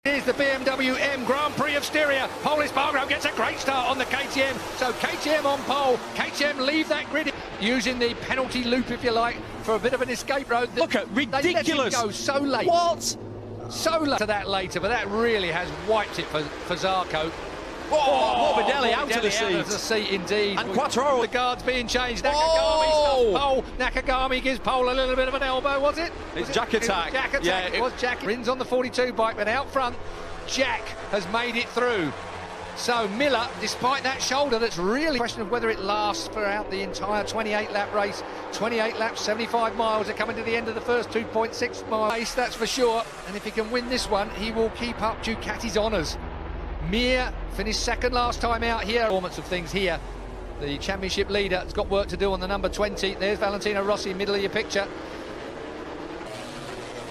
Here's the BMW M Grand Prix of Styria. Pole Espargaro gets a great start on the KTM. So KTM on pole. KTM leave that grid using the penalty loop, if you like, for a bit of an escape road. Look at ridiculous. They let him go so late. What? So late to that later, but that really has wiped it for Zarco. Morbidelli out of the seat. Out of the seat indeed. And Quattro. The guard's being changed. Nakagami stops pole. Nakagami gives pole a little bit of an elbow, was it? It's Jack attack. Jack attack. Yeah, it was Jack. Rins on the 42 bike, but out front, Jack has made it through. So Miller, despite that shoulder, that's really a question of whether it lasts throughout the entire 28-lap race. 28 laps, 75 miles. They're coming to the end of the first 2.6 mile race, that's for sure. And if he can win this one, he will keep up Ducati's honours. Mir finished second last time out here. Performance of things here. The championship leader has got work to do on the number 20. There's Valentino Rossi, middle of your picture.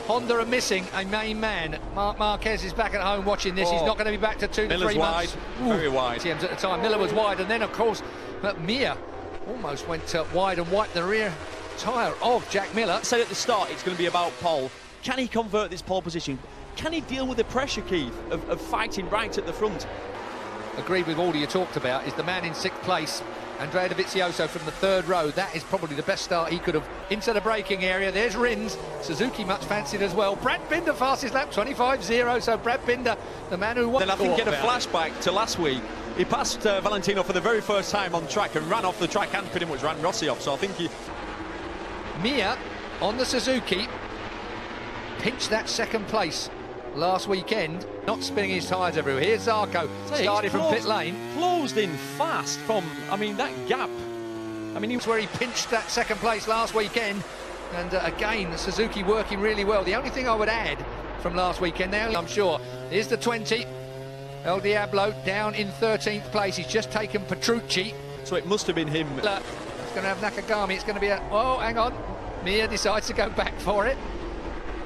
Honda are missing a main man. Marc Marquez is back at home watching this. He's not going to be back to 2 to 3 months. Very wide. At the time, Miller was wide, and then of course, Mir almost went wide and wiped the rear tyre of Jack Miller. I said at the start it's going to be about pole. Can he convert this pole position? Can he deal with the pressure, Keith, of fighting right at the front? Agreed with all you talked about. Is the man in 6th place, Andrea Dovizioso from the 3rd row. That is probably the best start he could have into the braking area. There's Rins. Suzuki much fancied as well. Brad Binder fastest lap, 25.0. So Brad Binder, the man who won. Then I think get a flashback to last week. He passed Valentino for the very first time on track and ran off the track and pretty much ran Rossi off. So I think he... Mir on the Suzuki pinched that 2nd place last weekend, not spinning his tyres everywhere. Here's Zarco, started from pit lane. Closed in fast from, I mean, that gap. I mean, he was where he pinched that 2nd place last weekend. And again, the Suzuki working really well. The only thing I would add from last weekend now, I'm sure, is the 20. El Diablo down in 13th place. He's just taken Petrucci. So it must have been him. It's going to have Nakagami. It's going to be a... Oh, hang on. Mir decides to go back for it.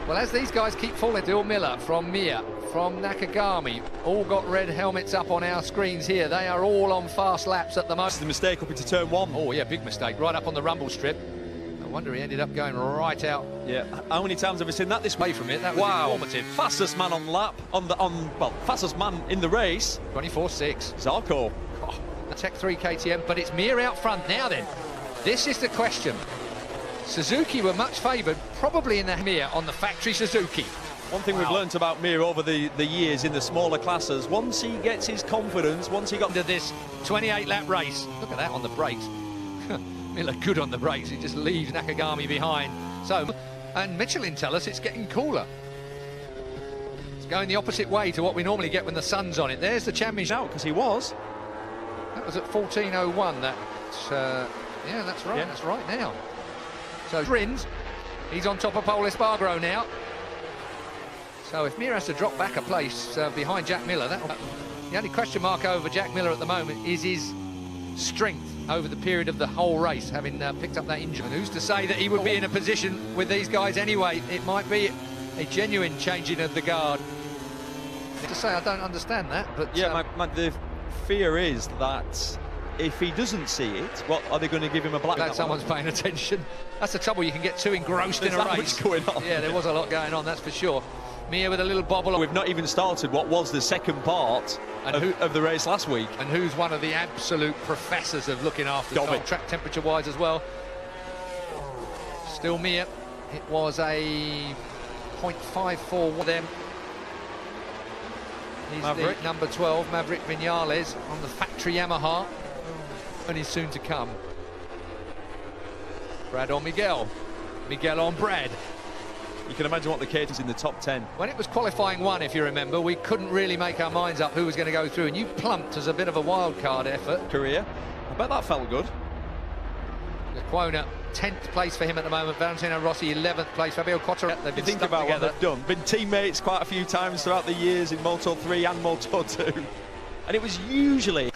Well, as these guys keep falling, Bill Miller from Mir, from Nakagami, all got red helmets up on our screens here. They are all on fast laps at the moment. The mistake up into turn 1. Oh, yeah, big mistake. Right up on the rumble strip. No wonder he ended up going right out. Yeah, how many times have we seen that this way from it? That was informative. Fastest man on lap, well, fastest man in the race. 24.6. Zarco. Oh, Tech 3 KTM, but it's Mir out front. Now then, this is the question. Suzuki were much favoured, probably in the Mir on the factory Suzuki. One thing we've learnt about Mir over the years in the smaller classes, once he gets his confidence, once he got into this 28-lap race, look at that on the brakes. Miller good on the brakes, he just leaves Nakagami behind. So, and Michelin tell us it's getting cooler. It's going the opposite way to what we normally get when the sun's on it. There's the championship. Out because he was. That was at 14.01. That, yeah, that's right. Yeah. That's right now. So Rins, he's on top of Pole Espargaro now. So if Mir has to drop back a place behind Jack Miller, the only question mark over Jack Miller at the moment is his strength over the period of the whole race, having picked up that injury. And who's to say that he would be in a position with these guys anyway? It might be a genuine changing of the guard. To say I don't understand that, but yeah, the fear is that if he doesn't see it, what are they going to give him a black? Glad someone's paying attention. That's the trouble, you can get too engrossed in a race. Much going on. Yeah, there was a lot going on, that's for sure. Mir with a little bobble. We've not even started what was the second part of the race last week. And who's one of the absolute professors of looking after the track temperature-wise as well. Still Mir. It was a 0.54 with them. He's the number 12, Maverick Vinales, on the factory Yamaha. And he's soon to come. Brad on Miguel. Miguel on Brad. You can imagine what the case is in the top 10. When it was qualifying 1, if you remember, we couldn't really make our minds up who was going to go through, and you plumped as a bit of a wild card effort. Career. I bet that felt good. Lecuona, 10th place for him at the moment. Valentino Rossi, 11th place. Fabio Quattro. They've been think about together. What they've done. Been teammates quite a few times throughout the years in Moto3 and Moto2. And it was usually...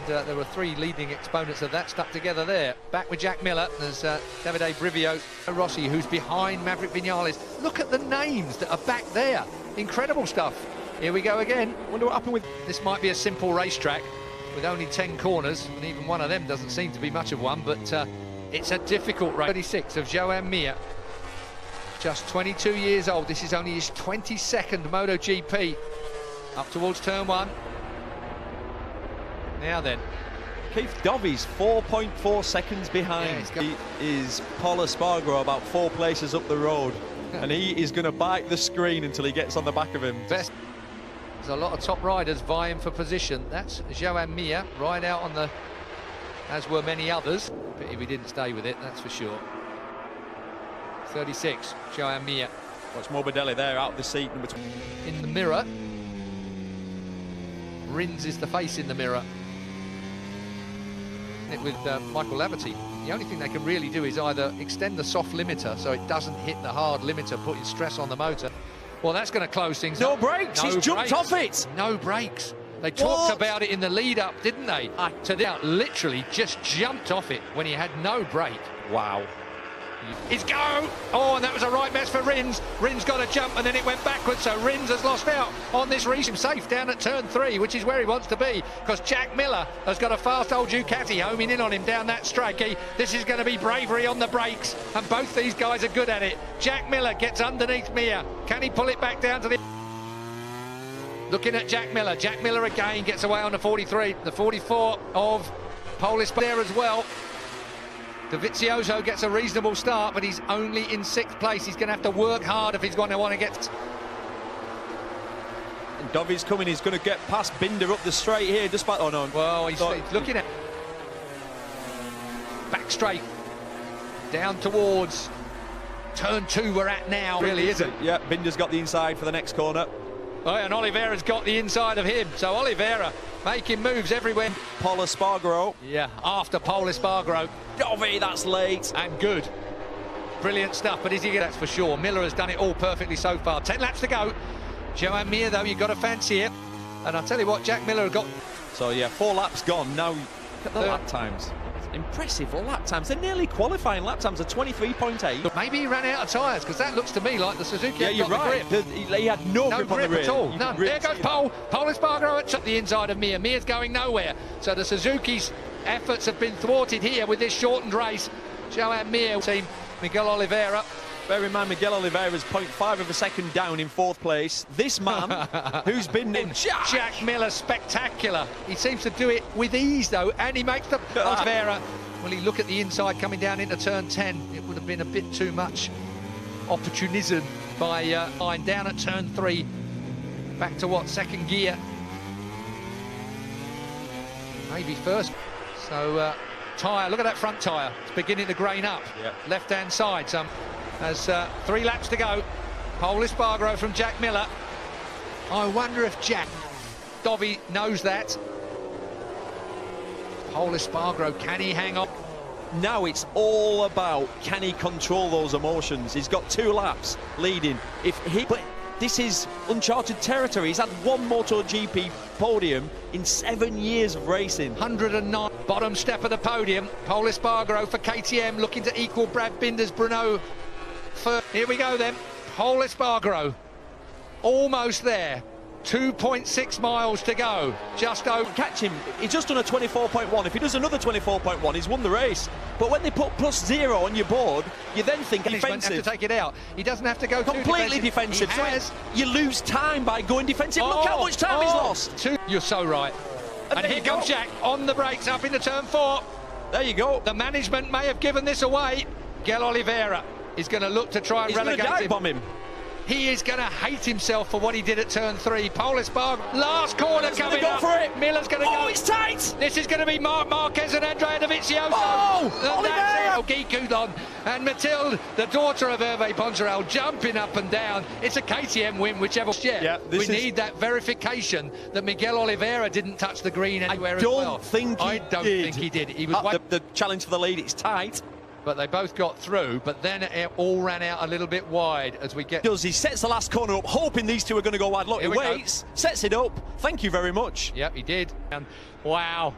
And there were 3 leading exponents of that stuck together there. Back with Jack Miller. There's Davide Brivio, Rossi, who's behind Maverick Vinales. Look at the names that are back there. Incredible stuff. Here we go again. Wonder what happened with... This might be a simple racetrack with only 10 corners, and even one of them doesn't seem to be much of one, but it's a difficult race. 36 of Joan Mir. just 22 years old. This is only his 22nd MotoGP. Up towards turn one. Now then. Keith Dovy's 4.4 seconds behind. He is Paul Espargaro about 4 places up the road. And he is going to bite the screen until he gets on the back of him. There's a lot of top riders vying for position. That's Joan Mir right out on the, as were many others. Pity we didn't stay with it, that's for sure. 36, Joan Mir. Watch Morbidelli there out of the seat, number 2. In the mirror. Rins is the face in the mirror. With Michael Laverty, the only thing they can really do is either extend the soft limiter so it doesn't hit the hard limiter, putting stress on the motor. Well, that's going to close things up. No brakes, he's jumped off it. No brakes. They talked about it in the lead up, didn't they? To that, literally just jumped off it when he had no brake. Wow. He's go! Oh, and that was a right mess for Rins. Rins got a jump and then it went backwards, so Rins has lost out on this race. Safe down at turn 3, which is where he wants to be, because Jack Miller has got a fast old Ducati homing in on him down that straight. This is going to be bravery on the brakes, and both these guys are good at it. Jack Miller gets underneath Mir. Can he pull it back down to the... Looking at Jack Miller. Jack Miller again gets away on the 43. The 44 of Polis there as well. Dovizioso gets a reasonable start, but he's only in 6th place. He's going to have to work hard if he's going to want to get... And Dovy's coming, he's going to get past Binder up the straight here, despite... Oh, no. Well, he's looking at... Back straight. Down towards turn 2 we're at now. Really isn't. Yeah, Binder's got the inside for the next corner. Oh, and Oliveira's got the inside of him. So Oliveira making moves everywhere. Paul Espargaro. Yeah, after Paul Espargaro. Dovey, that's late. And good. Brilliant stuff, but is he? That's for sure. Miller has done it all perfectly so far. 10 laps to go. Joan Mir, though, you've got to fancy it. And I'll tell you what, Jack Miller got... So, yeah, 4 laps gone. Now, look at the lap times. Impressive lap times. They're nearly qualifying lap times of 23.8. Maybe he ran out of tyres, because that looks to me like the Suzuki. Yeah, you're right. He had no grip on the rear at all. None. There goes Paul. Paul Espargaro took the inside of Mir. Mir's going nowhere. So the Suzuki's efforts have been thwarted here with this shortened race. Joan Mir team, Miguel Oliveira. Bear in mind, Miguel Oliveira's 0.5 of a second down in 4th place. This man, who's been in... Jack Miller, spectacular. He seems to do it with ease, though, and he makes the... Oliveira, will he look at the inside coming down into turn 10? It would have been a bit too much opportunism by Line down at turn 3. Back to what, 2nd gear? Maybe first. So, tyre, look at that front tyre. It's beginning to grain up. Yep. Left-hand side, There's 3 laps to go. Paul Espargaro from Jack Miller. I wonder if Jack Dovey knows that. Paul Espargaro, can he hang on? Now it's all about, can he control those emotions? He's got 2 laps leading. But this is uncharted territory. He's had 1 MotoGP podium in 7 years of racing. 109, bottom step of the podium. Paul Espargaro for KTM, looking to equal Brad Binder's Brno. Here we go then. Paul Espargaro, almost there. 2.6 miles to go. Just over. Catch him. He's just done a 24.1. If he does another 24.1, he's won the race. But when they put +0 on your board, you then think defensive. Have to take it out. He doesn't have to go completely defensive. So you lose time by going defensive. Look how much time he's lost. You're so right. And here comes Jack on the brakes up into turn 4. There you go. The management may have given this away. Miguel Oliveira is going to look to try and relegate him. Bomb him. He is going to hate himself for what he did at turn 3. Paul Espargaro, last corner coming up. For it. Miller's going to go. Oh, it's tight. This is going to be Marc Marquez and Andrea Dovizioso. Oh, Oliveira. Guy Coudon and Mathilde, the daughter of Hervé Poncherel, jumping up and down. It's a KTM win, whichever. Yeah, we need that verification that Miguel Oliveira didn't touch the green anywhere as well. I don't think he did. He was the challenge for the lead. It's tight. But they both got through, but then it all ran out a little bit wide as we get... He sets the last corner up, hoping these two are going to go wide. Look, he waits, sets it up. Thank you very much. Yep, he did. And wow.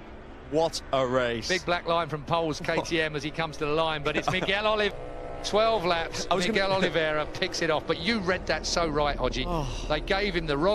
What a race. Big black line from Pole's KTM as he comes to the line, but it's Miguel Oliveira. 12 laps, Miguel Oliveira picks it off. But you read that so right, Hodgie. They gave him the wrong...